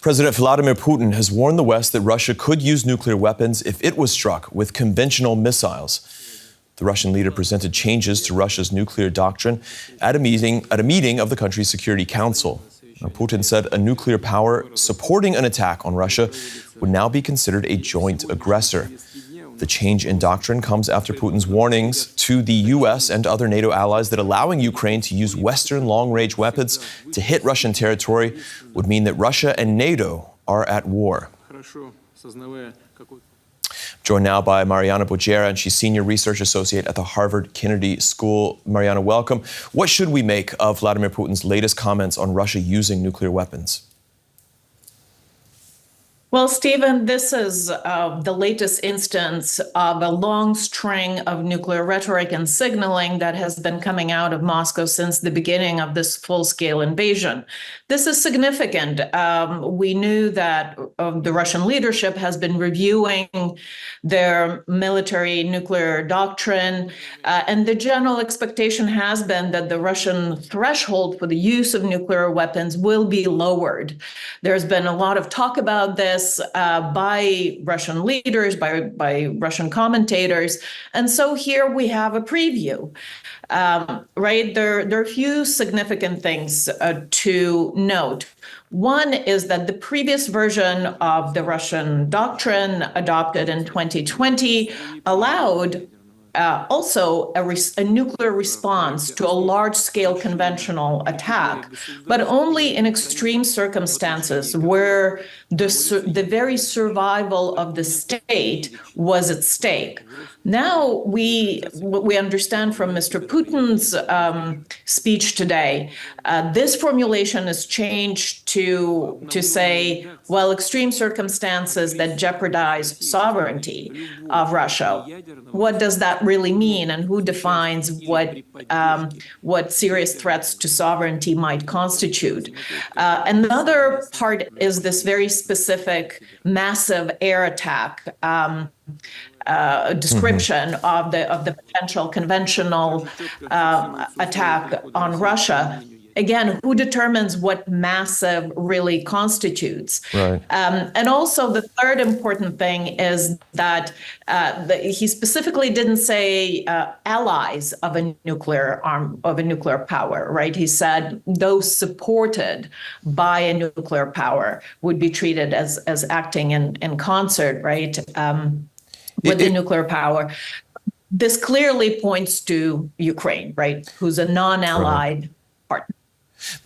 President Vladimir Putin has warned the West that Russia could use nuclear weapons if it was struck with conventional missiles. The Russian leader presented changes to Russia's nuclear doctrine at a meeting of the country's Security Council. Now, Putin said a nuclear power supporting an attack on Russia would now be considered a joint aggressor. The change in doctrine comes after Putin's warnings to the U.S. and other NATO allies that allowing Ukraine to use Western long-range weapons to hit Russian territory would mean that Russia and NATO are at war. Joined now by Mariana, and she's Senior Research Associate at the Harvard Kennedy School. Mariana, welcome. What should we make of Vladimir Putin's latest comments on Russia using nuclear weapons? Well, Stephen, this is the latest instance of a long string of nuclear rhetoric and signaling that has been coming out of Moscow since the beginning of this full-scale invasion. This is significant. We knew that the Russian leadership has been reviewing their military nuclear doctrine, and the general expectation has been that the Russian threshold for the use of nuclear weapons will be lowered. There's been a lot of talk about this by Russian leaders, by Russian commentators. And so here we have a preview, right? There are a few significant things to note. One is that the previous version of the Russian doctrine adopted in 2020 allowed also a nuclear response to a large-scale conventional attack, but only in extreme circumstances where the very survival of the state was at stake. Now what we understand from Mr. Putin's speech today, this formulation is changed to say, well, extreme circumstances that jeopardize sovereignty of Russia. What does that really mean, and who defines what serious threats to sovereignty might constitute? Another part is this very specific massive air attack description of the potential conventional attack on Russia. Again, who determines what massive really constitutes? Right. And also the third important thing is that he specifically didn't say allies of a nuclear power, right? He said those supported by a nuclear power would be treated as acting in concert, right? With the nuclear power. This clearly points to Ukraine, right? Who's a non-allied partner.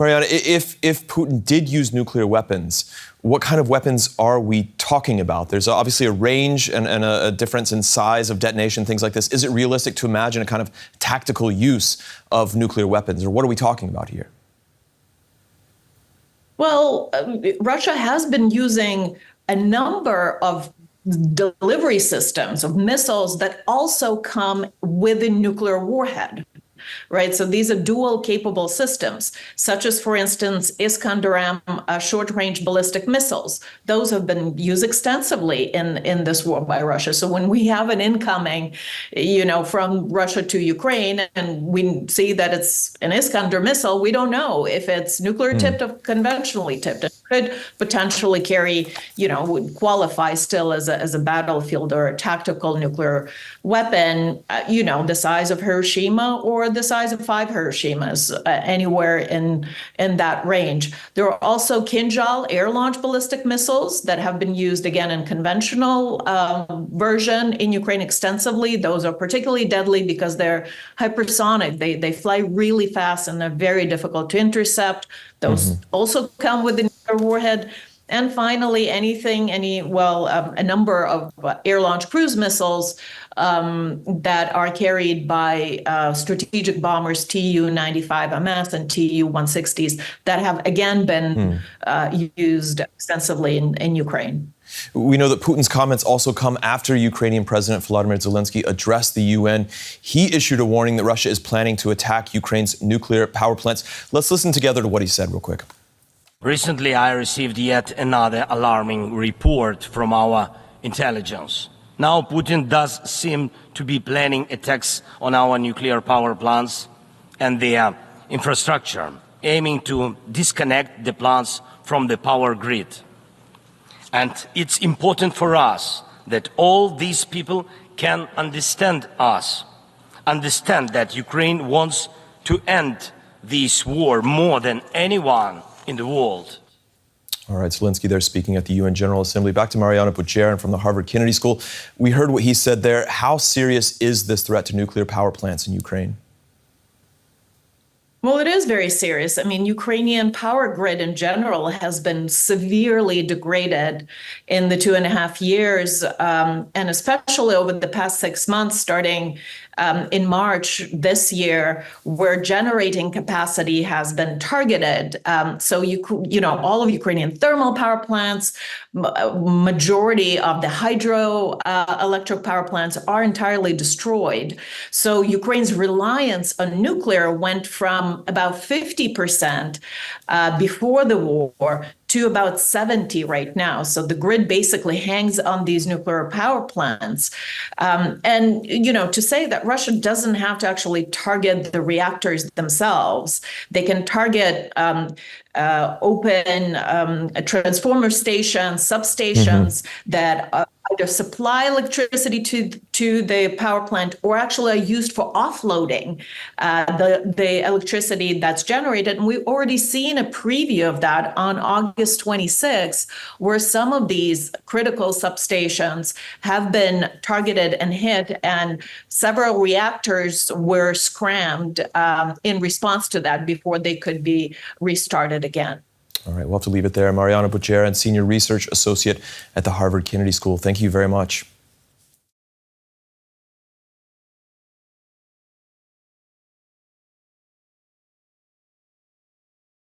Mariana, if Putin did use nuclear weapons, what kind of weapons are we talking about? There's obviously a range and a difference in size of detonation, things like this. Is it realistic to imagine a kind of tactical use of nuclear weapons, or what are we talking about here? Well, Russia has been using a number of delivery systems of missiles that also come with a nuclear warhead. Right, so these are dual capable systems, such as, for instance, Iskander-M short-range ballistic missiles. Those have been used extensively in this war by Russia. So when we have an incoming, from Russia to Ukraine, and we see that it's an Iskander missile, we don't know if it's nuclear tipped or conventionally tipped. It could potentially carry, would qualify still as a battlefield or a tactical nuclear weapon, the size of Hiroshima or the size of 5 Hiroshimas, anywhere in that range. There are also Kinjal air-launched ballistic missiles that have been used, again, in conventional version in Ukraine extensively. Those are particularly deadly because they're hypersonic. They fly really fast and they're very difficult to intercept. Those also come with a nuclear warhead. And finally, a number of air-launched cruise missiles that are carried by strategic bombers Tu-95MS and Tu-160s that have, again, been used extensively in Ukraine. We know that Putin's comments also come after Ukrainian President Volodymyr Zelenskyy addressed the UN. He issued a warning that Russia is planning to attack Ukraine's nuclear power plants. Let's listen together to what he said real quick. Recently, I received yet another alarming report from our intelligence. Now, Putin does seem to be planning attacks on our nuclear power plants and their infrastructure, aiming to disconnect the plants from the power grid. And it's important for us that all these people can understand us, understand that Ukraine wants to end this war more than anyone in the world. All right, Zelenskyy there speaking at the UN General Assembly. Back to Mariana Budjeryn from the Harvard Kennedy School. We heard what he said there. How serious is this threat to nuclear power plants in Ukraine? Well, it is very serious. I mean, Ukrainian power grid in general has been severely degraded in the 2.5 years, and especially over the past 6 months, starting in March this year, where generating capacity has been targeted. So, all of Ukrainian thermal power plants, majority of the hydro electric power plants are entirely destroyed. So Ukraine's reliance on nuclear went from about 50% before the war to about 70% right now. So the grid basically hangs on these nuclear power plants. And to say that Russia doesn't have to actually target the reactors themselves, they can target open transformer stations, substations that either supply electricity to the power plant or actually are used for offloading the electricity that's generated. And we've already seen a preview of that on August 26, where some of these critical substations have been targeted and hit, and several reactors were scrammed in response to that before they could be restarted again. All right, we'll have to leave it there. Mariana Budjeryn, Senior Research Associate at the Harvard Kennedy School. Thank you very much.